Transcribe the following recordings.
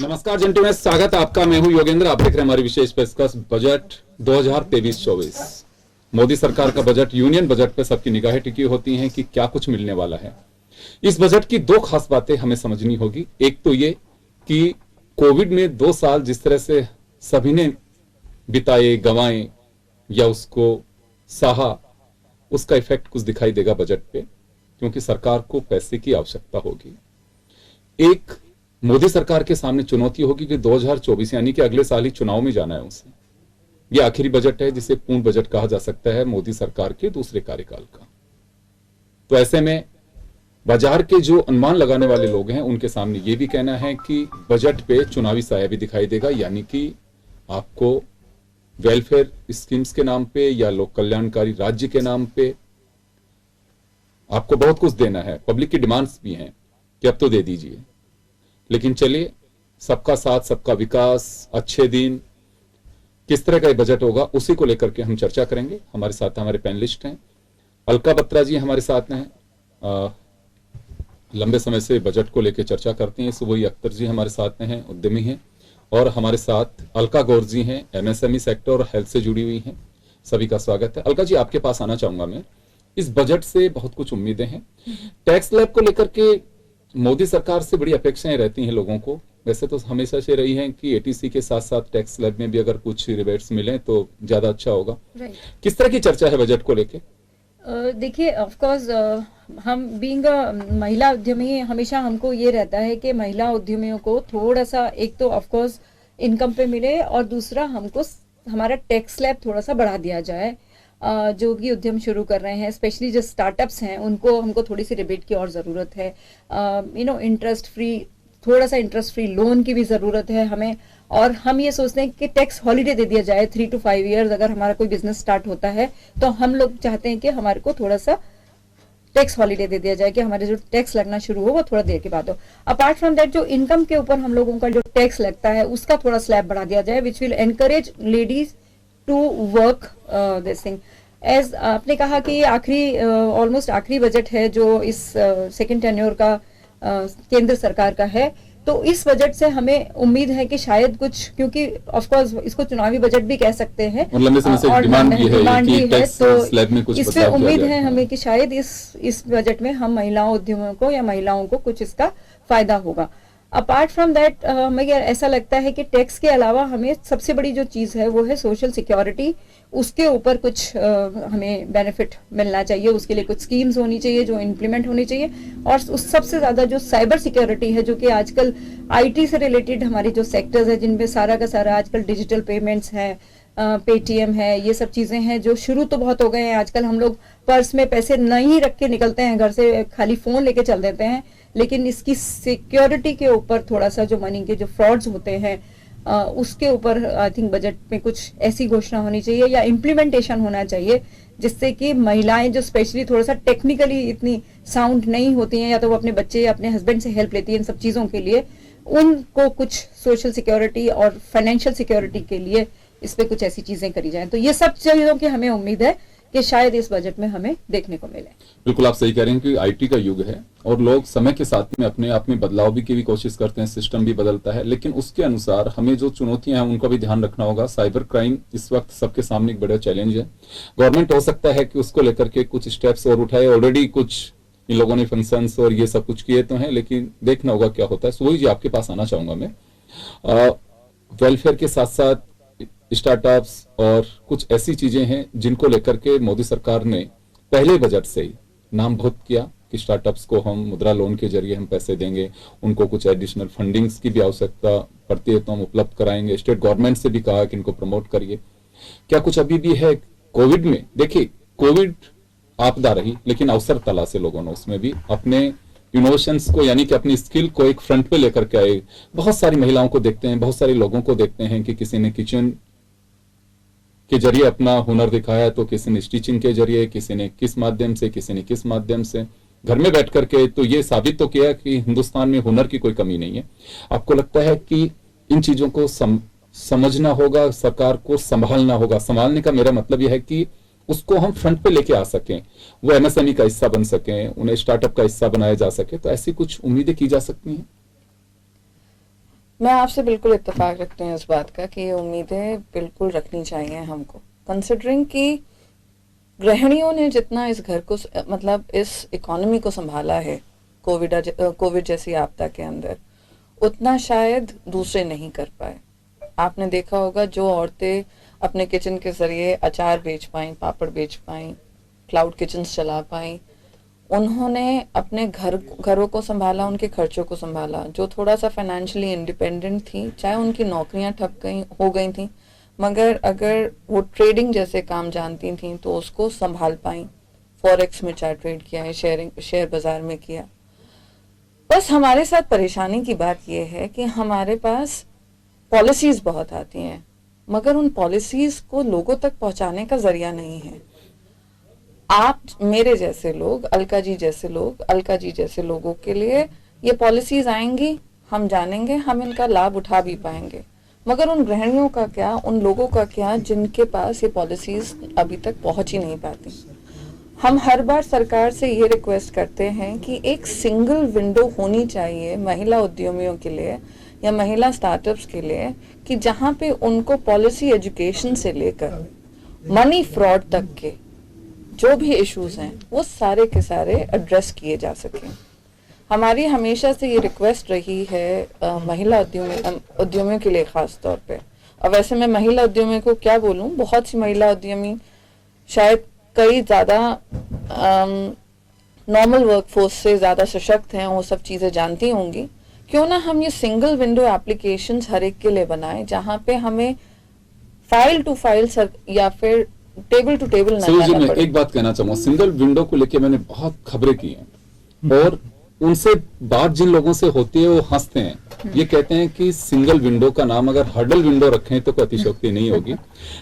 नमस्कार जेंटलमैन, स्वागत है आपका। मैं हूं योगेंद्र। आप देख रहे हैं हमारी विशेष पेशकश बजट 2023-24। मोदी सरकार का बजट, यूनियन बजट पे सबकी निगाहें टिकी होती हैं कि क्या कुछ मिलने वाला है। इस बजट की दो खास बातें हमें समझनी होगी। एक तो ये कि कोविड में 2 साल जिस तरह से सभी ने बिताए, गंवाए या उसको सहा, उसका इफेक्ट कुछ दिखाई देगा बजट पे, क्योंकि सरकार को पैसे की आवश्यकता होगी। एक मोदी सरकार के सामने चुनौती होगी कि 2024 यानी कि अगले साल ही चुनाव में जाना है उसे। यह आखिरी बजट है जिसे पूर्ण बजट कहा जा सकता है मोदी सरकार के दूसरे कार्यकाल का। तो ऐसे में बाजार के जो अनुमान लगाने वाले लोग हैं उनके सामने यह भी कहना है कि बजट पे चुनावी साया भी दिखाई देगा, यानी कि आपको वेलफेयर स्कीम्स के नाम पे या लोक कल्याणकारी राज्य के नाम पे आपको बहुत कुछ देना है। पब्लिक की डिमांड्स भी हैं कि अब तो दे दीजिए। लेकिन चलिए, सबका साथ सबका विकास, अच्छे दिन, किस तरह का बजट होगा उसी को लेकर के हम चर्चा करेंगे। हमारे साथ हमारे पैनलिस्ट हैं। अलका बत्रा जी हमारे साथ हैं, लंबे समय से बजट को लेकर चर्चा करती हैं। सुबोई अख्तर जी हमारे साथ में हैं, उद्यमी हैं। और हमारे साथ अलका गौर जी हैं, एमएसएमई सेक्टर और हेल्थ से जुड़ी हुई हैं। सभी का स्वागत है। अलका जी, आपके पास आना चाहूंगा मैं। इस बजट से बहुत कुछ उम्मीदें हैं। टैक्स स्लैब को लेकर के मोदी सरकार से बड़ी अपेक्षाएं रहती हैं लोगों को। वैसे तो हमेशा से रही हैं कि एटीसी के साथ साथ टैक्स स्लैब में भी अगर कुछ रिबेट्स मिलें तो ज्यादा अच्छा होगा। किस तरह की चर्चा है बजट को लेके? देखिए, ऑफ कोर्स हम बीइंग महिला उद्यमी, हमेशा हमको ये रहता है कि महिला उद्यमियों को थोड़ा सा, एक तो ऑफ कोर्स इनकम पे मिले और दूसरा हमको हमारा टैक्स स्लैब थोड़ा सा बढ़ा दिया जाए। जो भी उद्यम शुरू कर रहे हैं, स्पेशली जो स्टार्टअप्स हैं, उनको हमको थोड़ी सी रिबेट की और ज़रूरत है। इंटरेस्ट फ्री, थोड़ा सा इंटरेस्ट फ्री लोन की भी ज़रूरत है हमें। और हम ये सोचते हैं कि टैक्स हॉलीडे दे दिया जाए 3 to 5 ईयर्स। अगर हमारा कोई बिजनेस स्टार्ट होता है तो हम लोग चाहते हैं कि हमारे को थोड़ा सा टैक्स हॉलीडे दे दिया जाए कि हमारे जो टैक्स लगना शुरू हो वो थोड़ा देर के बाद हो। अपार्ट फ्रॉम दैट, जो इनकम के ऊपर हम लोगों का जो टैक्स लगता है उसका थोड़ा स्लैब बढ़ा दिया जाए, which will encourage ladies to work this thing. As आपने कहा कि आखिरी ऑलमोस्ट आखिरी बजट है जो इस सेकेंड टेन्योर का केंद्र सरकार का है, तो इस बजट से हमें उम्मीद है कि शायद कुछ, क्योंकि ऑफ कोर्स इसको चुनावी बजट भी कह सकते हैं और लंबे समय से डिमांड भी है, तो इसमें उम्मीद है हमें कि शायद इस बजट में हम महिलाओं उद्यमियों को या महिलाओं को कुछ इसका फायदा होगा। अपार्ट फ्रॉम दैट, हमें ऐसा लगता है कि टैक्स के अलावा हमें सबसे बड़ी जो चीज़ है वो है सोशल सिक्योरिटी। उसके ऊपर कुछ हमें बेनिफिट मिलना चाहिए, उसके लिए कुछ स्कीम्स होनी चाहिए जो इम्प्लीमेंट होनी चाहिए। और उस सबसे ज़्यादा जो साइबर सिक्योरिटी है, जो कि आजकल आईटी से रिलेटेड हमारी जो सेक्टर्स है, जिनमें सारा का सारा आजकल डिजिटल पेमेंट्स हैं, पेटीएम है, ये सब चीज़ें हैं जो शुरू तो बहुत हो गए हैं। आजकल हम लोग पर्स में पैसे नहीं रख के निकलते हैं घर से, खाली फ़ोन लेके चल देते हैं। लेकिन इसकी सिक्योरिटी के ऊपर थोड़ा सा, जो मनी के जो फ्रॉड्स होते हैं उसके ऊपर आई थिंक बजट में कुछ ऐसी घोषणा होनी चाहिए या इम्प्लीमेंटेशन होना चाहिए जिससे कि महिलाएं जो स्पेशली थोड़ा सा टेक्निकली इतनी साउंड नहीं होती हैं, या तो वो अपने बच्चे या अपने हस्बैंड से हेल्प लेती हैं इन सब चीज़ों के लिए, उनको कुछ सोशल सिक्योरिटी और फाइनेंशियल सिक्योरिटी के लिए इस पे कुछ ऐसी चीजें करी जाएं। तो ये सब चीजों की हमें उम्मीद है कि शायद इस बजट में हमें देखने को मिले। बिल्कुल, आप सही कह रहे हैं कि आईटी का युग है और लोग समय के साथ में अपने आप में बदलाव भी की भी कोशिश करते हैं, सिस्टम भी बदलता है, लेकिन उसके अनुसार हमें जो चुनौतियां हैं उनका भी ध्यान रखना होगा। साइबर क्राइम इस वक्त सबके सामने एक बड़ा चैलेंज है। गवर्नमेंट हो सकता है कि उसको लेकर के कुछ स्टेप्स और उठाए। ऑलरेडी कुछ इन लोगों ने फंक्शंस और ये सब कुछ किए तो हैं, लेकिन देखना होगा क्या होता है। सुबोई जी, आपके पास आना चाहूंगा मैं। वेलफेयर के साथ साथ स्टार्टअप्स और कुछ ऐसी चीजें हैं जिनको लेकर के मोदी सरकार ने पहले बजट से ही नाम बहुत किया कि स्टार्टअप्स को हम मुद्रा लोन के जरिए हम पैसे देंगे, उनको कुछ एडिशनल फंडिंग्स की भी आवश्यकता पड़ती है तो हम उपलब्ध कराएंगे। स्टेट गवर्नमेंट से भी कहा कि इनको प्रमोट करिए। क्या कुछ अभी भी है कोविड में? देखिए, कोविड आपदा रही, लेकिन अवसर तला से लोगों ने उसमें भी अपने इनोवेशंस को, यानी कि अपनी स्किल को एक फ्रंट पे लेकर के आए। बहुत सारी महिलाओं को देखते हैं, बहुत सारे लोगों को देखते हैं कि किसी ने किचन के जरिए अपना हुनर दिखाया, तो किसी ने स्टिचिंग के जरिए, किसी ने किस माध्यम से, किसी ने किस माध्यम से, घर में बैठ करके। तो ये साबित तो किया कि हिंदुस्तान में हुनर की कोई कमी नहीं है। आपको लगता है कि इन चीजों को समझना होगा, सरकार को संभालना होगा? संभालने का मेरा मतलब यह है कि उसको हम फ्रंट पे लेके आ सकें, वो एमएसएमई का हिस्सा बन सकें, उन्हें स्टार्टअप का हिस्सा बनाया जा सके। तो ऐसी कुछ उम्मीदें की जा सकती हैं। मैं आपसे बिल्कुल इत्तेफाक रखती हूँ इस बात का कि ये उम्मीदें बिल्कुल रखनी चाहिए हमको, कंसिडरिंग कि गृहिणियों ने जितना इस घर को मतलब इस इकोनॉमी को संभाला है कोविड जैसी आपदा के अंदर, उतना शायद दूसरे नहीं कर पाए। आपने देखा होगा जो औरतें अपने किचन के जरिए अचार बेच पाई, पापड़ बेच पाई, क्लाउड किचन्स चला पाई, उन्होंने अपने घरों को संभाला, उनके खर्चों को संभाला। जो थोड़ा सा फाइनेंशियली इंडिपेंडेंट थी, चाहे उनकी नौकरियां ठप हो गई थी, मगर अगर वो ट्रेडिंग जैसे काम जानती थी तो उसको संभाल पाई। फॉरेक्स में चाहे ट्रेड किया है, शेयर बाजार में किया। बस हमारे साथ परेशानी की बात यह है कि हमारे पास पॉलिसीज बहुत आती हैं, मगर उन पॉलिसीज को लोगों तक पहुंचाने का जरिया नहीं है। आप मेरे जैसे लोग, अलका जी जैसे लोगों के लिए ये पॉलिसीज आएंगी, हम जानेंगे, हम इनका लाभ उठा भी पाएंगे। मगर उन गृहिणियों का क्या, उन लोगों का क्या जिनके पास ये पॉलिसीज अभी तक पहुंच ही नहीं पाती। हम हर बार सरकार से ये रिक्वेस्ट करते हैं कि एक सिंगल विंडो होनी चाहिए महिला उद्यमियों के लिए या महिला स्टार्टअप्स के लिए, कि जहां पे उनको पॉलिसी एजुकेशन से लेकर मनी फ्रॉड तक के जो भी इश्यूज हैं वो सारे के सारे एड्रेस किए जा सकें। हमारी हमेशा से ये रिक्वेस्ट रही है महिला उद्यमियों के लिए खास तौर पे। और वैसे मैं महिला उद्यमियों को क्या बोलूं, बहुत सी महिला उद्यमी शायद कई ज़्यादा नॉर्मल वर्कफोर्स से ज़्यादा सशक्त हैं, वो सब चीज़ें जानती होंगी। क्यों ना हम ये सिंगल विंडो एप्लीकेशंस हर एक के लिए बनाएं, जहां पे हमें फाइल टू फाइल या फिर टेबल टू टेबल ना जाना पड़े। एक बात कहना चाहूंगा, सिंगल विंडो को लेके मैंने बहुत खबरें की हैं और उनसे बात जिन लोगों से होती है वो हंसते हैं। ये कहते हैं कि सिंगल विंडो का नाम अगर हर्डल विंडो रखें तो कोई अतिशयोक्ति नहीं होगी।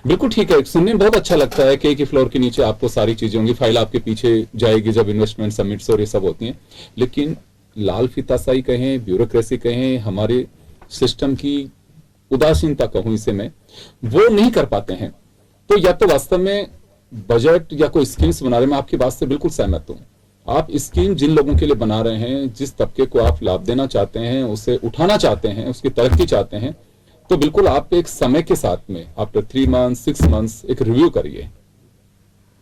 बिल्कुल ठीक है, सुनने में बहुत अच्छा लगता है कि एक ही फ्लोर के नीचे आपको सारी चीजें होंगी, फाइल आपके पीछे जाएगी जब इन्वेस्टमेंट समिट्स और ये सब होती हैं। लेकिन लाल फीताशाही कहें, ब्यूरोक्रेसी कहें, हमारे सिस्टम की उदासीनता कहूं इसे मैं, वो नहीं कर पाते हैं। तो या तो वास्तव में बजट या कोई स्कीम्स बना रहे, मैं आपकी बात से बिल्कुल सहमत हूं। आप स्कीम जिन लोगों के लिए बना रहे हैं, जिस तबके को आप लाभ देना चाहते हैं, उसे उठाना चाहते हैं, उसकी तरक्की चाहते हैं, तो बिल्कुल आप एक समय के साथ में आफ्टर 3 मंथ्स 6 मंथ्स एक रिव्यू करिए।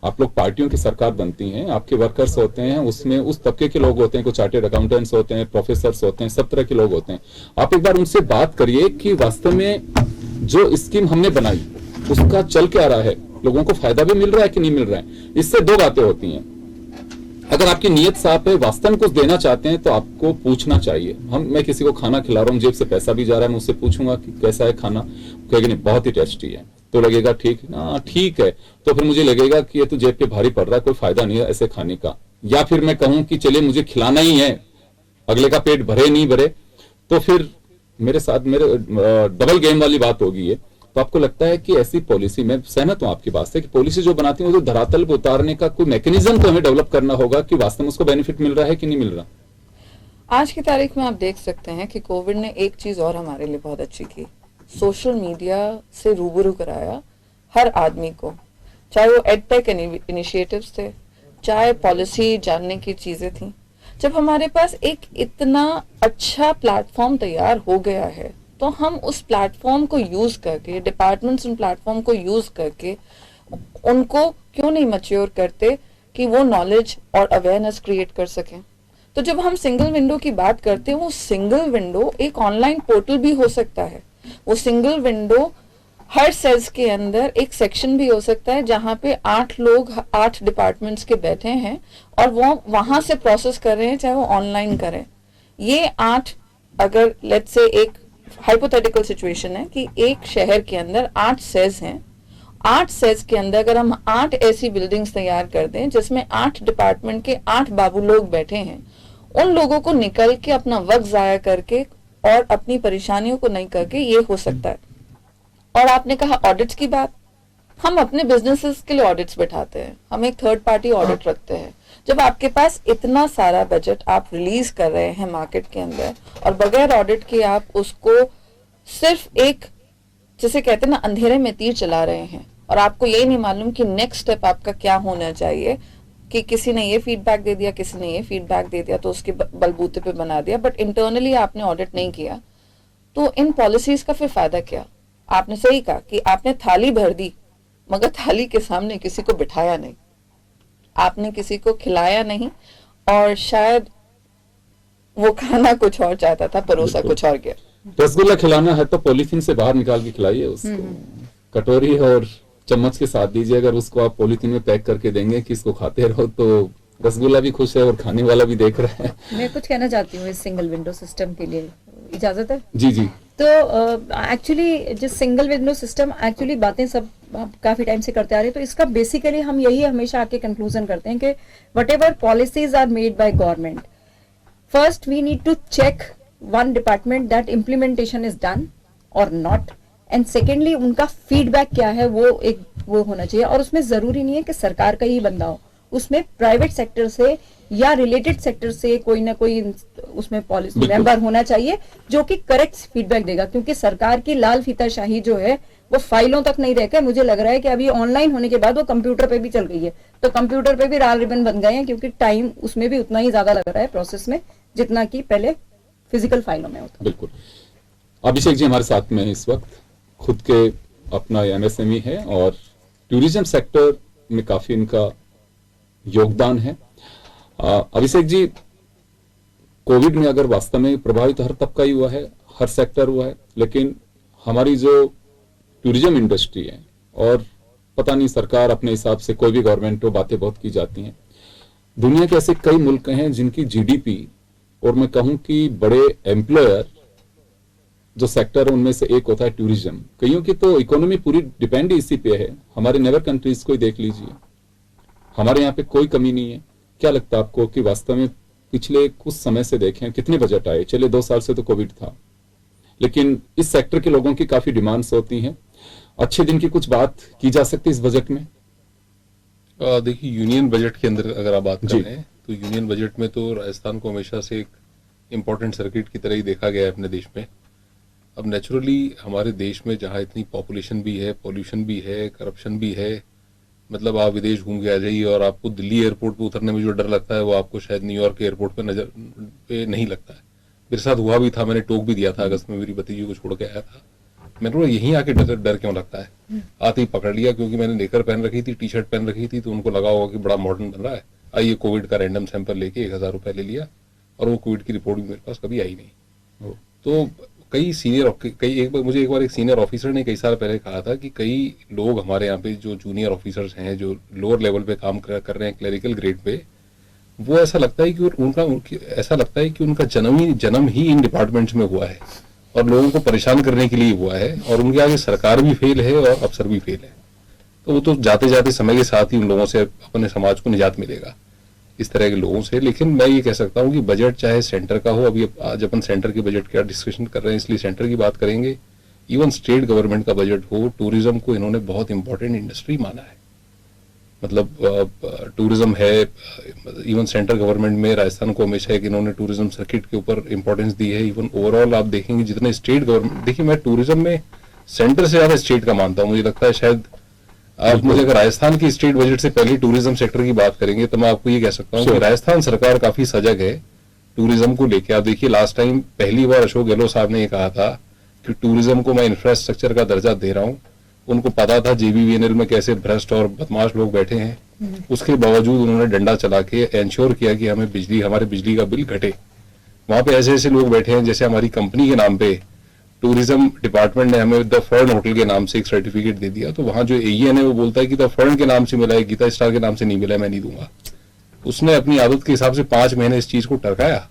आप लोग पार्टियों की सरकार बनती हैं, आपके वर्कर्स होते हैं, उसमें उस तबके के लोग होते हैं, कुछ चार्टेड अकाउंटेंट्स होते हैं, प्रोफेसर्स होते हैं, सब तरह के लोग होते हैं। आप एक बार उनसे बात करिए कि वास्तव में जो स्कीम हमने बनाई उसका चल क्या रहा है, लोगों को फायदा भी मिल रहा है कि नहीं मिल रहा है। इससे दो बातें होती हैं। अगर आपकी नीयत साफ है, वास्तव में कुछ देना चाहते हैं, तो आपको पूछना चाहिए। मैं किसी को खाना खिला रहा हूँ, जेब से पैसा भी जा रहा है, मैं उससे पूछूंगा कि कैसा है खाना, कहेगा नहीं बहुत ही टेस्टी है, तो लगेगा ठीक ना, ठीक है। तो फिर मुझे लगेगा कि ये तो जेब पे भारी पड़ रहा है, कोई फायदा नहीं है ऐसे खाने का। या फिर मैं कहूं कि चलिए मुझे खिलाना ही है, अगले का पेट भरे नहीं भरे, तो फिर मेरे साथ मेरे डबल गेम वाली बात होगी ये। तो आपको लगता है कि ऐसी पॉलिसी, मैं सहमत हूं आपकी बात से, कि पॉलिसी जो बनाती है वो तो धरातल पर उतारने का कोई मैकेनिज्म तो हमें डेवलप करना होगा कि वास्तव में उसको बेनिफिट मिल रहा है कि नहीं मिल रहा। आज की तारीख में आप देख सकते हैं कि कोविड ने एक चीज और हमारे लिए बहुत अच्छी की, सोशल मीडिया से रूबरू कराया हर आदमी को, चाहे वो एडटेक इनिशिएटिव्स थे, चाहे पॉलिसी जानने की चीजें थी। जब हमारे पास एक इतना अच्छा प्लेटफॉर्म तैयार हो गया है, तो हम उस प्लेटफॉर्म को यूज करके, डिपार्टमेंट्स उन प्लेटफॉर्म को यूज करके उनको क्यों नहीं मैच्योर करते कि वो नॉलेज और अवेयरनेस क्रिएट कर सकें। तो जब हम सिंगल विंडो की बात करते हैं, वो सिंगल विंडो एक ऑनलाइन पोर्टल भी हो सकता है। वो सिंगल विंडो हर सेल्स के अंदर एक सेक्शन भी हो सकता है जहां पे 8 लोग 8 डिपार्टमेंट्स के बैठे हैं और वो वहां से प्रोसेस कर रहे हैं, चाहे वो ऑनलाइन करें। ये 8, अगर लेट्स से एक हाइपोथेटिकल सिचुएशन है कि एक शहर के अंदर 8 सेल्स हैं, 8 सेल्स के अंदर अगर हम 8 ऐसी बिल्डिंग्स तैयार कर दें जिसमें 8 डिपार्टमेंट के 8 बाबू लोग बैठे हैं, उन लोगों को निकल के अपना वक्त जाया करके और अपनी परेशानियों को नहीं करके ये हो सकता है। और आपने कहा ऑडिट्स की बात, हम अपने बिजनेसेस के लिए ऑडिट्स बैठाते हैं, हम एक थर्ड पार्टी ऑडिट रखते हैं। जब आपके पास इतना सारा बजट आप रिलीज कर रहे हैं मार्केट के अंदर और बगैर ऑडिट के आप उसको सिर्फ एक, जिसे कहते हैं ना, अंधेरे में तीर चला रहे हैं, और आपको ये नहीं मालूम कि नेक्स्ट स्टेप आपका क्या होना चाहिए, कि किसी ने ये फीडबैक दे दिया, किसी ने ये फीडबैक दे दिया, तो उसके बलबूते पे बना दिया, बट इंटरनली आपने ऑडिट नहीं किया, तो इन पॉलिसीज का फिर फायदा क्या? आपने सही कहा कि आपने थाली भर दी, मगर थाली के सामने किसी को बिठाया नहीं, आपने किसी को खिलाया नहीं, और शायद वो खाना कुछ और चाहता था, परोसा कुछ और गया। रसगुल्ला खिलाना है तो पॉलीथीन से बाहर निकाल के खिलाइए उसको, कटोरी और चम्मच के साथ दीजिए। अगर उसको आप पॉलीथीन में पैक करके देंगे कि इसको खाते रहो, तो रसगुल्ला भी खुश है और खाने वाला भी देख रहा है। मैं कुछ कहना चाहती हूँ इस सिंगल विंडो सिस्टम के लिए, इजाजत है? जी जी। तो एक्चुअली जो सिंगल विंडो सिस्टम, एक्चुअली बातें सब काफी टाइम से करते आ रहे हैं, तो इसका बेसिकली हम यही हमेशा आके कंक्लूजन करते हैं कि whatever policies are made by government, first we need to check one department that implementation is done और नॉट, एंड सेकेंडली उनका फीडबैक क्या है वो होना चाहिए। और उसमें जरूरी नहीं है कि सरकार का ही बंदा हो, उसमें प्राइवेट सेक्टर से या रिलेटेड सेक्टर से कोई ना कोई उसमें पॉलिसी मेंबर होना चाहिए जो कि करेक्ट फीडबैक देगा। क्योंकि सरकार की लाल फीताशाही जो है वो फाइलों तक नहीं रहकर, मुझे लग रहा है कि अभी ऑनलाइन होने के बाद वो कंप्यूटर पे भी चल गई है, तो कंप्यूटर पे भी लाल रिबन बन गए हैं, क्योंकि टाइम उसमें भी उतना ही ज्यादा लग रहा है प्रोसेस में जितना कि पहले फिजिकल फाइलों में होता। बिल्कुल। अभिषेक जी हमारे साथ में इस वक्त, खुद के अपना एमएसएमई है और टूरिज्म सेक्टर में काफी इनका योगदान है। अभिषेक जी, कोविड में अगर वास्तव में प्रभावित हर तबका ही हुआ है, हर सेक्टर हुआ है, लेकिन हमारी जो टूरिज्म इंडस्ट्री है, और पता नहीं सरकार अपने हिसाब से, कोई भी गवर्नमेंट हो, बातें बहुत की जाती हैं, दुनिया के ऐसे कई मुल्क हैं जिनकी जीडीपी और मैं कहूं कि बड़े एम्प्लॉयर जो सेक्टर है उनमें से एक होता है टूरिज्म। कईयों की तो इकोनॉमी पूरी डिपेंड इसी पे है। हमारे नेबर कंट्रीज को ही देख लीजिए, हमारे यहाँ पे कोई कमी नहीं है। क्या लगता है आपको कि वास्तव में पिछले कुछ समय से देखें कितने बजट आए? चले 2 साल से तो कोविड था, लेकिन इस सेक्टर के लोगों की काफी डिमांड्स होती हैं। अच्छे दिन की कुछ बात की जा सकती है इस बजट में? देखिए, यूनियन बजट के अंदर अगर आप बात करें तो यूनियन बजट में तो राजस्थान को हमेशा से एक इम्पोर्टेंट सर्किट की तरह ही देखा गया है अपने देश में। अब नेचुरली हमारे देश में जहाँ इतनी पॉपुलेशन भी है, पॉल्यूशन भी है, करप्शन भी है, मतलब आप विदेश घूम के आ जाइए और आपको दिल्ली एयरपोर्ट पे उतरने में जो डर लगता है वो आपको शायद न्यूयॉर्क एयरपोर्ट पे नहीं लगता है। मेरे साथ हुआ भी था, मैंने टोक भी दिया था, अगस्त में मेरी भतीजी को छोड़ के आया था। मैंने बोला यहीं आके डर क्यों लगता है? आते ही पकड़ लिया, क्योंकि मैंने नेकर पहन रखी थी, टी शर्ट पहन रखी थी, तो उनको लगा होगा कि बड़ा मॉडर्न बन रहा है। आइए कोविड का रैंडम सैंपल लेके 1000 रुपए ले लिया, और वो कोविड की रिपोर्ट भी मेरे पास कभी आई नहीं। तो मुझे एक बार एक सीनियर ऑफिसर ने कई साल पहले कहा था कि कई लोग हमारे यहाँ पे जो जूनियर ऑफिसर्स हैं, जो लोअर लेवल पे काम कर रहे हैं क्लरिकल ग्रेड पे, वो ऐसा लगता है कि उनका जन्म ही इन डिपार्टमेंट्स में हुआ है और लोगों को परेशान करने के लिए हुआ है, और उनके आगे सरकार भी फेल है और अफसर भी फेल है। तो वो तो जाते जाते समय के साथ ही उन लोगों से अपने समाज को निजात मिलेगा, इस तरह के लोगों से। लेकिन मैं ये कह सकता हूँ कि बजट चाहे सेंटर का हो, अभी आज अपन सेंटर के बजट का डिस्कशन कर रहे हैं इसलिए सेंटर की बात करेंगे, इवन स्टेट गवर्नमेंट का बजट हो, टूरिज्म को इन्होंने बहुत इंपॉर्टेंट इंडस्ट्री माना है। मतलब टूरिज्म है, इवन सेंट्रल गवर्नमेंट में राजस्थान को हमेशा एक इन्होंने टूरिज्म सर्किट के ऊपर इंपॉर्टेंस दी है। इवन ओवरऑल आप देखेंगे जितने स्टेट गवर्नमेंट, देखिए मैं टूरिज्म में सेंटर से ज्यादा स्टेट का मानता हूँ। मुझे लगता है शायद आप मुझे अगर राजस्थान की स्टेट बजट से पहले टूरिज्म सेक्टर की बात करेंगे तो मैं आपको ये कह सकता हूँ कि राजस्थान सरकार काफी सजग है टूरिज्म को लेकर। आप देखिए लास्ट टाइम पहली बार अशोक गहलोत साहब ने ये कहा था कि टूरिज्म को मैं इंफ्रास्ट्रक्चर का दर्जा दे रहा हूँ। उनको पता था जेबीवीएनएल में कैसे भ्रष्ट और बदमाश लोग बैठे हैं, उसके बावजूद उन्होंने डंडा चला के इंश्योर किया कि हमारे बिजली का बिल घटे। वहां पे ऐसे ऐसे लोग बैठे हैं, जैसे हमारी कंपनी के नाम पे टूरिज्म डिपार्टमेंट ने हमें द फर्न होटल के नाम से एक सर्टिफिकेट दे दिया, तो वहां जो एईएन है वो बोलता है कि द फर्न के नाम से मिला है, गीता स्टार के नाम से नहीं मिला, मैं नहीं दूंगा। उसने अपनी आदत के हिसाब से 5 महीने इस चीज को टरकाया,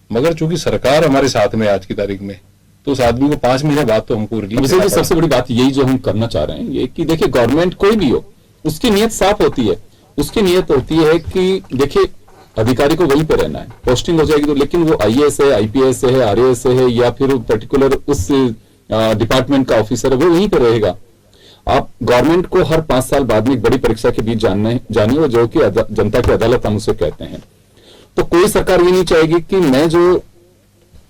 मगर चूंकि सरकार हमारे साथ में आज की तारीख में, तो उस आदमी को 5 महीने बाद तो हमको रिलीज। सबसे बड़ी बात यही जो हम करना चाह रहे हैं ये कि देखिए गवर्नमेंट कोई भी हो, उसकी नीयत साफ होती है। उसकी नीयत होती है कि देखिए अधिकारी को वहीं पे रहना है, पोस्टिंग हो जाएगी तो, लेकिन वो आईएएस है, आईपीएस है, आरएएस है, या फिर पर्टिकुलर उस डिपार्टमेंट का ऑफिसर है, वो वहीं पे रहेगा। आप गवर्नमेंट को हर 5 साल बाद में एक बड़ी परीक्षा के बीच जानिए, जो कि जनता की अदालत हम उसे कहते हैं। तो कोई सरकार ये नहीं चाहेगी कि मैं जो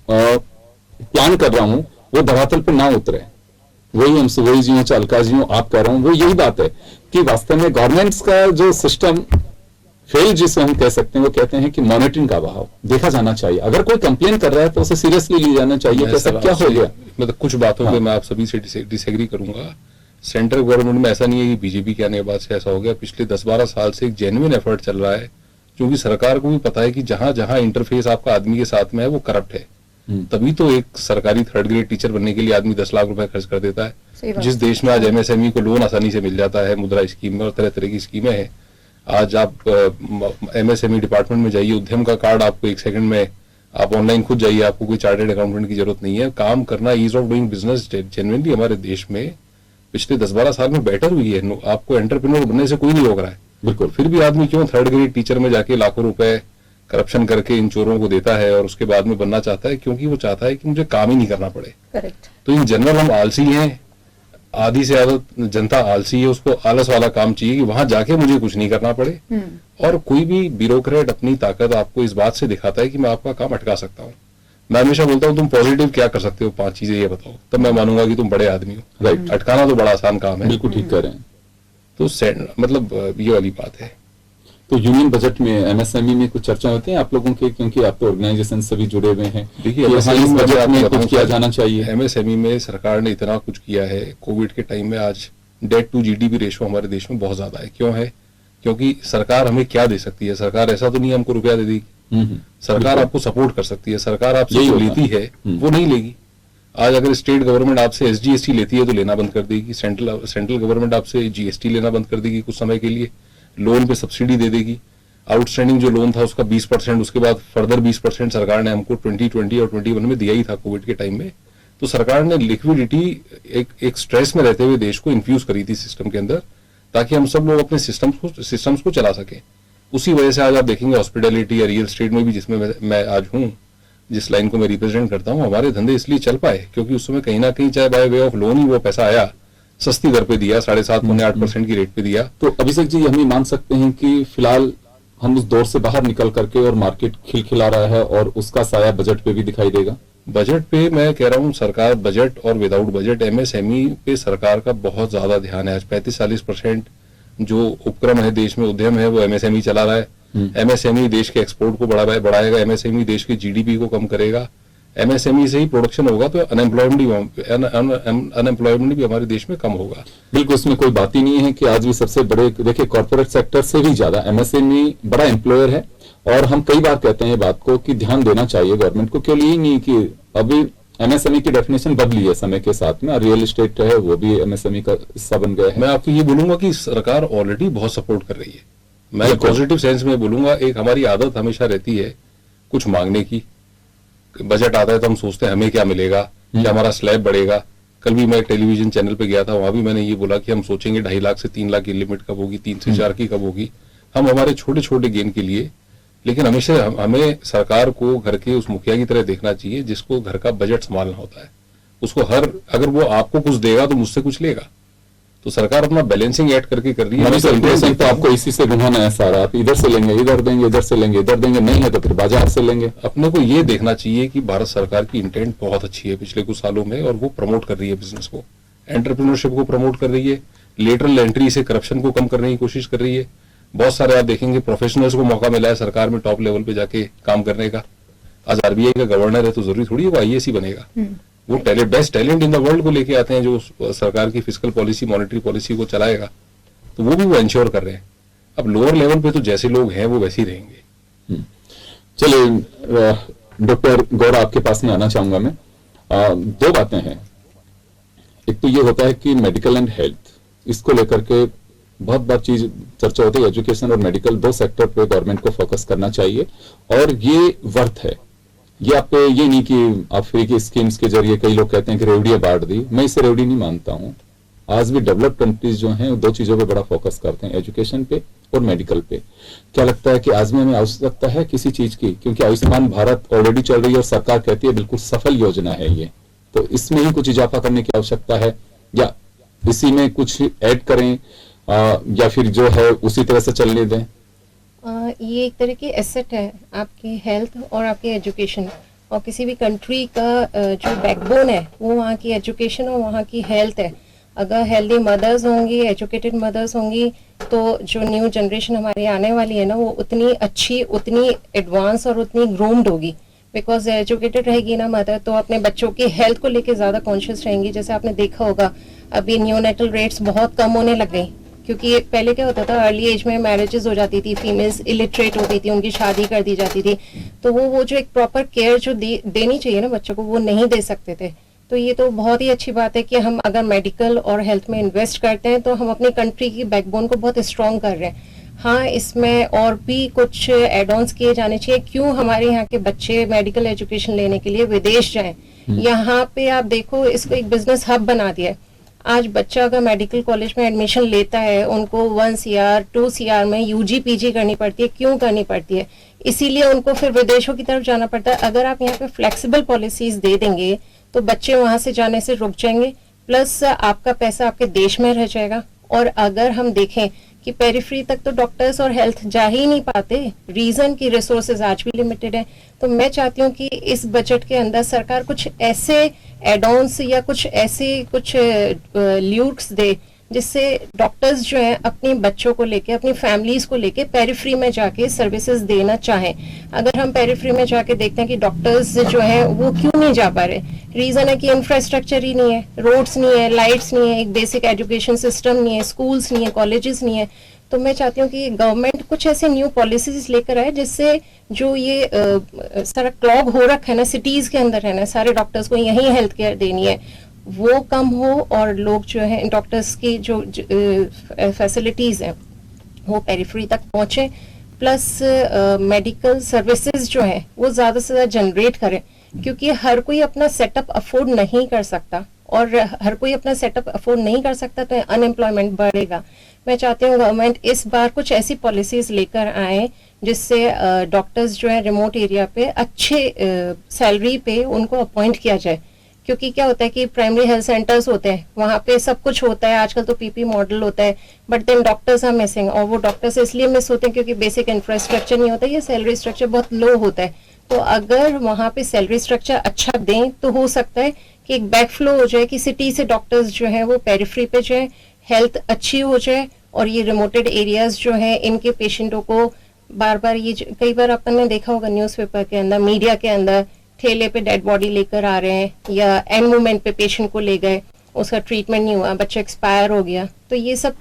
प्लान कर रहा हूं वो धरातल पर ना उतरे। वही हमसे वही जी हो, चालका जी हो, आप कह रहा हूं, वो यही बात है कि वास्तव में गवर्नमेंट्स का जो सिस्टम फेल जिसे हम कह सकते हैं, वो कहते हैं कि मॉनिटरिंग का अभाव देखा जाना चाहिए। अगर कोई कंप्लेन कर रहा है तो उसे सीरियसली ली जाना चाहिए कि ऐसा क्या हो गया। मतलब कुछ बातों पे मैं आप सभी से डिसएग्री करूंगा। सेंट्रल गवर्नमेंट में ऐसा नहीं है कि बीजेपी के आने के बाद से ऐसा हो गया। पिछले 10-12 साल से एक जेन्युइन एफर्ट चल रहा है, क्योंकि सरकार को भी पता है कि जहां जहां इंटरफेस आपका आदमी के साथ में है वो करप्ट है। तभी तो एक सरकारी 3rd ग्रेड टीचर बनने के लिए आदमी 10 लाख रुपए खर्च कर देता है। जिस देश में आज एमएसएमई को लोन आसानी से मिल जाता है, मुद्रा स्कीम में और तरह तरह की स्कीमें हैं। आज आप एमएसएमई डिपार्टमेंट में जाइए, उद्यम का कार्ड आपको 1 सेकंड में, आप ऑनलाइन खुद जाइए, आपको कोई चार्टर्ड अकाउंटेंट की जरूरत नहीं है। काम करना, ease of doing business genuinely हमारे देश में पिछले 10-12 साल में बेटर हुई है। आपको एंटरप्रेन्योर बनने से कोई नहीं रोक रहा है। बिल्कुल। फिर भी आदमी क्यों 3rd ग्रेड टीचर में जाके लाखों रुपए करप्शन करके इन चोरों को देता है और उसके बाद में बनना चाहता है? क्योंकि वो चाहता है कि मुझे काम ही नहीं करना पड़े। करेक्ट। तो इन जनरल हम आलसी हैं, आधी से ज्यादा जनता आलसी है, उसको आलस वाला काम चाहिए कि वहां जाके मुझे कुछ नहीं करना पड़े। और कोई भी ब्यूरोक्रेट अपनी ताकत आपको इस बात से दिखाता है कि मैं आपका काम अटका सकता हूँ। मैं हमेशा बोलता हूँ तुम पॉजिटिव क्या कर सकते हो, 5 चीजें ये बताओ, तब मैं मानूंगा कि तुम बड़े आदमी हो। राइट। अटकाना तो बड़ा आसान काम है। बिल्कुल ठीक कह रहे हैं। तो मतलब ये वाली बात है। तो यूनियन बजट में एमएसएमई में कुछ चर्चा होती है आप लोगों के, क्योंकि आप तो ऑर्गेनाइजेशन से भी जुड़े हुए हैं। देखिए, इस बजट में कुछ किया जाना चाहिए। एमएसएमई में सरकार ने इतना कुछ किया है। कोविड के टाइम में आज डेट टू जीडीपी रेशो हमारे देश में बहुत ज्यादा है। क्यों है? क्योंकि सरकार हमें क्या दे सकती है? सरकार ऐसा तो नहीं हमको रुपया दे देगी। सरकार आपको सपोर्ट कर सकती है। सरकार आपसे जो लेती है वो नहीं लेगी। आज अगर स्टेट गवर्नमेंट आपसे एसजीएसटी लेती है तो लेना बंद कर देगी। सेंट्रल गवर्नमेंट आपसे जीएसटी लेना बंद कर देगी कुछ समय के लिए। लोन पे सब्सिडी दे देगी। आउटस्टैंडिंग जो लोन था उसका 20%, उसके बाद फर्दर 20% सरकार ने हमको 2020 और 21 में दिया ही था कोविड के टाइम में। तो सरकार ने लिक्विडिटी एक स्ट्रेस में रहते हुए देश को इन्फ्यूज करी थी सिस्टम के अंदर, ताकि हम सब लोग अपने सिस्टम्स को चला सकें। उसी वजह से आज आप देखेंगे हॉस्पिटैलिटी या रियल एस्टेट में भी, जिसमें मैं आज हूँ, जिस लाइन को मैं रिप्रेजेंट करता हूँ, हमारे धंधे इसलिए चल पाए क्योंकि उस समय कहीं ना कहीं चाहे बाय वे ऑफ लोन ही वो पैसा आया, सस्ती दर पे दिया, 7.5-8% की रेट पे दिया। तो अभिषेक जी, हम ये मान सकते हैं कि फिलहाल हम उस दौर से बाहर निकल करके और मार्केट खिलखिला रहा है और उसका साया बजट पे भी दिखाई देगा। बजट पे मैं कह रहा हूँ, सरकार बजट और विदाउट बजट एमएसएमई पे सरकार का बहुत ज्यादा ध्यान है। आज 35-40% जो उपक्रम है देश में, उद्यम है, वो एमएसएमई चला रहा है। एमएसएमई देश के एक्सपोर्ट को बढ़ाएगा। एमएसएमई देश के जीडीपी को कम करेगा। एमएसएमई से ही प्रोडक्शन होगा तो अनएम्प्लॉयमेंट भी हमारे देश में कम होगा। बिल्कुल, उसमें कोई बात ही नहीं है कि आज भी सबसे बड़े, देखिए, कॉर्पोरेट सेक्टर से भी ज्यादा एमएसएमई बड़ा एम्प्लॉयर है। और हम कई बार कहते हैं बात को कि ध्यान देना चाहिए गवर्नमेंट को। क्यों लिए नहीं कि अभी एमएसएमई की डेफिनेशन बदली है समय के साथ में, और रियल एस्टेट है वो भी एमएसएमई का हिस्सा बन गया है। मैं आपको ये बोलूंगा कि सरकार ऑलरेडी बहुत सपोर्ट कर रही है। मैं पॉजिटिव सेंस में बोलूंगा। एक हमारी आदत हमेशा रहती है कुछ मांगने की। बजट आता है तो हम सोचते हैं हमें क्या मिलेगा, क्या हमारा स्लैब बढ़ेगा। कल भी मैं एक टेलीविजन चैनल पे गया था, वहां भी मैंने ये बोला कि हम सोचेंगे 2.5 लाख से 3 लाख की लिमिट कब होगी, 3 से 4 की कब होगी, हम हमारे छोटे छोटे गेन के लिए। लेकिन हमेशा हमें सरकार को घर के उस मुखिया की तरह देखना चाहिए जिसको घर का बजट संभालना होता है। उसको अगर वो आपको कुछ देगा तो मुझसे कुछ लेगा। तो सरकार अपना बैलेंसिंग एक्ट करके कर रही है। तो आपको इसी से घुमाना है सारा, आप इधर से लेंगे इधर देंगे, इधर से लेंगे इधर देंगे, नहीं है तो फिर बाजार से लेंगे। अपने को ये देखना चाहिए कि भारत सरकार की इंटेंट बहुत अच्छी है पिछले कुछ सालों में, और वो प्रमोट कर रही है बिजनेस को, एंटरप्रेन्योरशिप को प्रमोट कर रही है, लेटरल एंट्री से करप्शन को कम करने की कोशिश कर रही है। बहुत सारे आप देखेंगे प्रोफेशनल्स को मौका मिला है सरकार में टॉप लेवल पे जाके काम करने का। आज आरबीआई का गवर्नर है तो जरूरी थोड़ी है वो आईएएस ही बनेगा। वो best talent in the world को लेके आते हैं जो सरकार की फिस्कल पॉलिसी, मॉनेटरी पॉलिसी को चलाएगा। तो वो भी वो इंश्योर कर रहे हैं। अब लोअर लेवल पे तो जैसे लोग हैं वो वैसे ही रहेंगे। चलिए डॉक्टर गौरव, आपके पास में आना चाहूंगा मैं। 2 बातें हैं। एक तो ये होता है कि मेडिकल एंड हेल्थ, इसको लेकर के बहुत बार चीज चर्चा होती है। एजुकेशन और मेडिकल 2 सेक्टर पे गवर्नमेंट को फोकस करना चाहिए, और ये वर्थ है। ये आप ये नहीं कि आप फ्री की स्कीम्स के जरिए, कई लोग कहते हैं कि रेवड़ियां बांट दी, मैं इसे रेवड़ी नहीं मानता हूं। आज भी डेवलप्ड कंट्रीज जो हैं 2 चीजों पे बड़ा फोकस करते हैं, एजुकेशन पे और मेडिकल पे। क्या लगता है कि आज में हमें आवश्यकता है किसी चीज की? क्योंकि आयुष्मान भारत ऑलरेडी चल रही है और सरकार कहती है बिल्कुल सफल योजना है ये, तो इसमें ही कुछ इजाफा करने की आवश्यकता है, या इसी में कुछ ऐड करें, या फिर जो है उसी तरह से चलने दें? ये एक तरह की एसेट है, आपकी हेल्थ और आपकी एजुकेशन। और किसी भी कंट्री का जो बैकबोन है वो वहाँ की एजुकेशन और वहाँ की हेल्थ है। अगर हेल्दी मदर्स होंगी, एजुकेटेड मदर्स होंगी, तो जो न्यू जनरेशन हमारी आने वाली है ना, वो उतनी अच्छी, उतनी एडवांस और उतनी ग्रूम्ड होगी। बिकॉज एजुकेटेड रहेगी ना मदर, तो अपने बच्चों की हेल्थ को लेके ज़्यादा कॉन्शियस रहेंगी। जैसे आपने देखा होगा अभी न्यूनेटल रेट्स बहुत कम होने लग गई, क्योंकि पहले क्या होता था, अर्ली एज में मैरिजेस हो जाती थी, फीमेल्स इलिटरेट होती थी, उनकी शादी कर दी जाती थी, तो वो जो एक प्रॉपर केयर जो देनी चाहिए ना बच्चों को, वो नहीं दे सकते थे। तो ये तो बहुत ही अच्छी बात है कि हम अगर मेडिकल और हेल्थ में इन्वेस्ट करते हैं तो हम अपनी कंट्री की बैकबोन को बहुत स्ट्रॉन्ग कर रहे हैं। हाँ, इसमें और भी कुछ एड ऑन्स किए जाने चाहिए। क्यों हमारे यहाँ के बच्चे मेडिकल एजुकेशन लेने के लिए विदेश जाएं? यहाँ पे आप देखो, इसको एक बिजनेस हब बना दिया है। आज बच्चा अगर मेडिकल कॉलेज में एडमिशन लेता है, उनको 1 CR 2 CR में UG PG करनी पड़ती है। क्यों करनी पड़ती है? इसीलिए उनको फिर विदेशों की तरफ जाना पड़ता है। अगर आप यहाँ पे फ्लेक्सिबल पॉलिसीज दे देंगे तो बच्चे वहां से जाने से रुक जाएंगे, प्लस आपका पैसा आपके देश में रह जाएगा। और अगर हम देखें कि पेरिफेरी तक तो डॉक्टर्स और हेल्थ जा ही नहीं पाते, रीजन की रिसोर्सेज आज भी लिमिटेड है। तो मैं चाहती हूँ कि इस बजट के अंदर सरकार कुछ ऐसे एड-ऑन्स या कुछ ऐसे कुछ ल्यूट्स दे जिससे डॉक्टर्स जो है अपने बच्चों को लेके, अपनी फैमिलीज को लेके पेरिफेरी में जाके सर्विसेज देना चाहें। अगर हम पेरिफेरी में जाके देखते हैं कि डॉक्टर्स जो है वो क्यों नहीं जा पा रहे, रीजन है कि इंफ्रास्ट्रक्चर ही नहीं है, रोड्स नहीं है, लाइट्स नहीं है, एक बेसिक एजुकेशन सिस्टम नहीं है, स्कूल्स नहीं है, कॉलेजेस नहीं है। तो मैं चाहती हूँ कि गवर्नमेंट कुछ ऐसे न्यू पॉलिसीज लेकर आए जिससे जो ये सारा क्लॉग हो रखा है ना सिटीज के अंदर है ना, सारे डॉक्टर्स को यही हेल्थ केयर देनी है, वो कम हो और लोग जो है डॉक्टर्स की जो फैसिलिटीज हैं वो पेरिफेरी तक पहुंचे। प्लस मेडिकल सर्विसेज जो है वो ज़्यादा से ज़्यादा जनरेट करें, क्योंकि हर कोई अपना सेटअप अफोर्ड नहीं कर सकता, और हर कोई अपना सेटअप अफोर्ड नहीं कर सकता तो अनएम्प्लॉयमेंट बढ़ेगा। मैं चाहती हूँ गवर्नमेंट इस बार कुछ ऐसी पॉलिसीज लेकर आए जिससे डॉक्टर्स जो है रिमोट एरिया पे अच्छे सैलरी पे उनको अपॉइंट किया जाए। क्योंकि क्या होता है कि प्राइमरी हेल्थ सेंटर्स होते हैं, वहाँ पे सब कुछ होता है, आजकल तो PP मॉडल होता है, but then doctors are missing. और वो डॉक्टर्स इसलिए मिस होते हैं क्योंकि बेसिक इंफ्रास्ट्रक्चर नहीं होता है, ये सैलरी स्ट्रक्चर बहुत लो होता है। तो अगर वहाँ पे सैलरी स्ट्रक्चर अच्छा दें तो हो सकता है कि एक बैकफ्लो हो जाए कि सिटी से डॉक्टर्स जो है वो पेरिफेरी पे जाए, हेल्थ अच्छी हो जाए, और ये रिमोटेड एरियाज जो है इनके पेशेंटों को बार बार ये कई बार अपन ने देखा होगा न्यूज़पेपर के अंदर, मीडिया के अंदर, ठेले पे डेड बॉडी लेकर आ रहे हैं या एंड मोमेंट पे पेशेंट को ले गए, उसका ट्रीटमेंट नहीं हुआ, बच्चा एक्सपायर हो गया। तो ये सब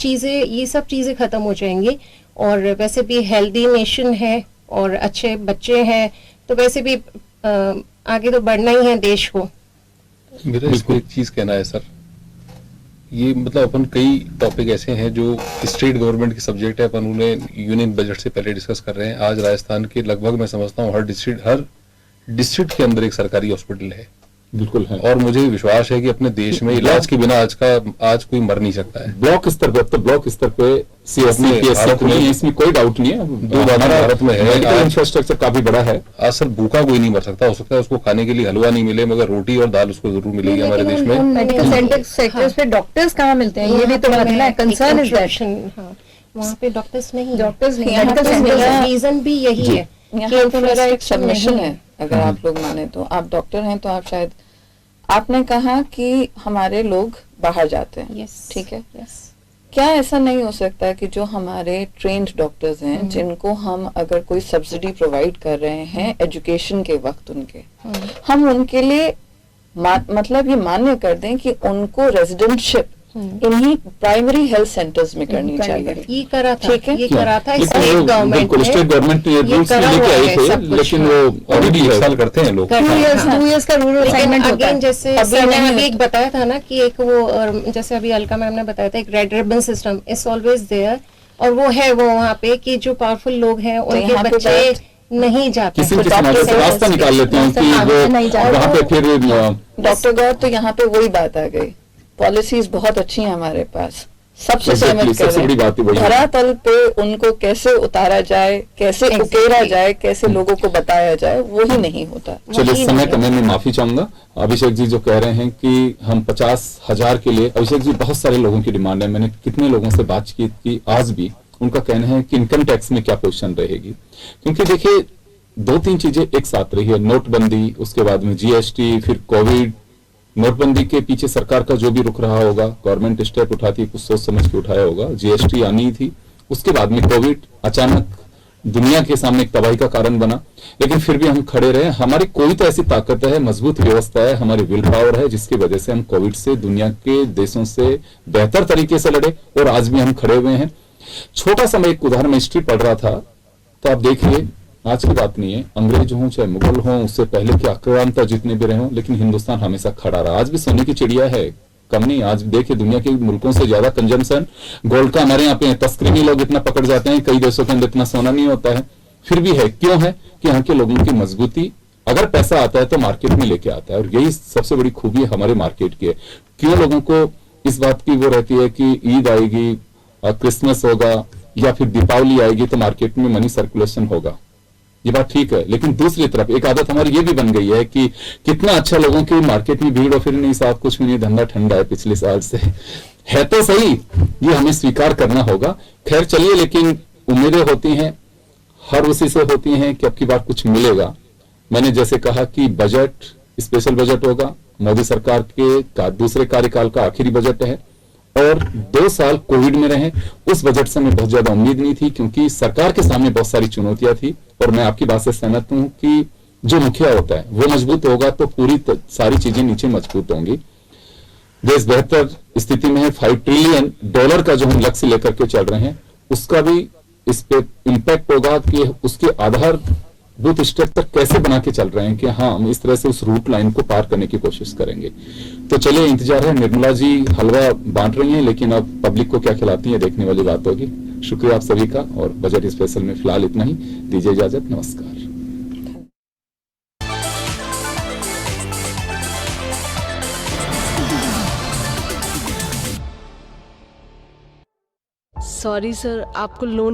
चीज़ें खत्म हो जाएंगी। और वैसे भी हेल्दी नेशन है और अच्छे बच्चे हैं, तो वैसे भी आगे तो बढ़ना ही है देश को। मेरा इसको एक चीज कहना है सर, ये मतलब अपन कई टॉपिक ऐसे हैं जो स्टेट गवर्नमेंट के सब्जेक्ट है, अपन उन्हें यूनियन बजट से पहले डिस्कस कर रहे हैं। आज राजस्थान के लगभग मैं समझता हूँ हर डिस्ट्रिक्ट के अंदर एक सरकारी हॉस्पिटल है। बिल्कुल है। और मुझे विश्वास है कि अपने देश में इलाज के बिना आज कोई मर नहीं सकता है। ब्लॉक स्तर पे, अब तो ब्लॉक स्तर पे CSC PSC खुली है, इसमें कोई डाउट नहीं है। भारत में है, मेडिकल इंफ्रास्ट्रक्चर काफी बड़ा है। आज सर भूखा कोई नहीं मर सकता, हो सकता है उसको खाने के लिए हलवा नहीं मिले, मगर रोटी और दाल उसको जरूर मिलेगी हमारे देश में। मेडिकल सेक्टर्स पे डॉक्टर्स कहाँ मिलते हैं, ये भी तो बात है ना, कंसर्न इज दैट वहाँ पे डॉक्टर्स नहीं, रीजन भी यही है। यहाँ पे मेरा एक सबमिशन है, अगर आप लोग माने तो। आप डॉक्टर हैं तो आप शायद, आपने कहा कि हमारे लोग बाहर जाते हैं, ठीक है, क्या ऐसा नहीं हो सकता है कि जो हमारे ट्रेन्ड डॉक्टर्स हैं, जिनको हम अगर कोई सब्सिडी प्रोवाइड कर रहे हैं एजुकेशन के वक्त उनके, हम उनके लिए मतलब ये मान्य कर दें कि उनको रेजिडेंटशिप इन्हीं प्राइमरी हेल्थ सेंटर्स में करनी चाहिए। ये करा था, ठीक है, ये करा था स्टेट गवर्नमेंट ने रूल्स लेके आए थे, लेकिन वो अभी भी 1 साल करते हैं लोग। 2 years का रूरल असाइनमेंट होता है। जैसे अभी एक बताया था ना कि एक वो, जैसे अभी अलका मैम ने बताया था, एक red ribbon system is always there, और वो है वो वहाँ पे कि जो पावरफुल लोग हैं उनके बच्चे नहीं जाते, किसी रास्ता निकाल लेते हैं कि वो वहाँ पे फिर डॉक्टर गौर। तो यहाँ पे वही बात आ गई, पॉलिसीज बहुत अच्छी हैं हमारे पास, सबसे सहमत करें, धरातल पे उनको कैसे उतारा जाए, कैसे उकेरा जाए, कैसे लोगों को बताया जाए, वो ही नहीं होता। चलिए, समय कमी में माफी चाहूंगा। अभिषेक जी जो कह रहे हैं कि हम 50,000 के लिए, अभिषेक जी बहुत सारे लोगों की डिमांड है, मैंने कितने लोगों से बातचीत की, आज भी उनका कहना है कि इनकम टैक्स में क्या पोजीशन रहेगी। क्योंकि देखिए 2-3 चीजें एक साथ रही है, नोटबंदी, उसके बाद में GST, फिर कोविड, नोटबंदी के पीछे सरकार का जो भी रुख रहा होगा, गवर्नमेंट स्टेप उठाती है, कुछ सोच समझ के उठाया होगा, जीएसटी आनी थी, उसके बाद में कोविड अचानक दुनिया के सामने एक तबाही का कारण बना, लेकिन फिर भी हम खड़े रहे। हमारी कोई तो ऐसी ताकत है, मजबूत व्यवस्था है, हमारी विल पावर है, जिसकी वजह से हम कोविड से दुनिया के देशों से बेहतर तरीके से लड़े और आज भी हम खड़े हुए हैं। छोटा सा मैं एक उदाहरण हिस्ट्री पढ़ रहा था, तो आप देखिए, आज की बात नहीं है, अंग्रेज हों चाहे मुगल हों, उससे पहले के आक्रांता जितने भी रहे हों, लेकिन हिंदुस्तान हमेशा खड़ा रहा। आज भी सोने की चिड़िया है, कम नहीं। आज देखिए दुनिया के मुल्कों से ज्यादा कंजम्पशन गोल्ड का हमारे यहाँ पे, तस्करी में लोग इतना पकड़ जाते हैं, कई देशों के अंदर इतना सोना नहीं होता है, फिर भी है। क्यों है? कि यहाँ के लोगों की मजबूती, अगर पैसा आता है तो मार्केट में लेके आता है, और यही सबसे बड़ी खूबी हमारे मार्केट की है। क्यों लोगों को इस बात की वो रहती है कि ईद आएगी, क्रिसमस होगा या फिर दीपावली आएगी तो मार्केट में मनी सर्कुलेशन होगा, ये बात ठीक है। लेकिन दूसरी तरफ एक आदत हमारी ये भी बन गई है कि कितना अच्छा लोगों की मार्केट में भीड़ हो, फिर नहीं साहब कुछ भी नहीं, धंधा ठंडा है पिछले साल से, है तो सही, ये हमें स्वीकार करना होगा। खैर चलिए, लेकिन उम्मीदें होती हैं, हर उसी से होती हैं कि अब की बार कुछ मिलेगा। मैंने जैसे कहा कि बजट स्पेशल बजट होगा, मोदी सरकार के दूसरे कार्यकाल का आखिरी बजट है, और 2 साल कोविड में रहे, उस बजट से हमें बहुत ज्यादा उम्मीद नहीं थी, क्योंकि सरकार के सामने बहुत सारी चुनौतियां थी। और मैं आपकी बात से सहमत हूं कि जो मुखिया होता है वो मजबूत होगा तो पूरी सारी चीजें नीचे मजबूत होंगी। देश बेहतर स्थिति में है। $5 ट्रिलियन का जो हम लक्ष्य लेकर के चल रहे हैं, उसका भी इस पे इम्पैक्ट होगा कि उसके आधारभूत स्ट्रक्चर कैसे बना के चल रहे हैं कि हाँ, हम इस तरह से उस रूट लाइन को पार करने की कोशिश करेंगे। तो चलिए, इंतजार है। निर्मला जी हलवा बांट रही हैं, लेकिन अब पब्लिक को क्या खिलाती हैं देखने वाली बात होगी। शुक्रिया आप सभी का, और बजट स्पेशल में फिलहाल इतना ही। दीजिए इजाजत, नमस्कार। सॉरी सर, आपको लोन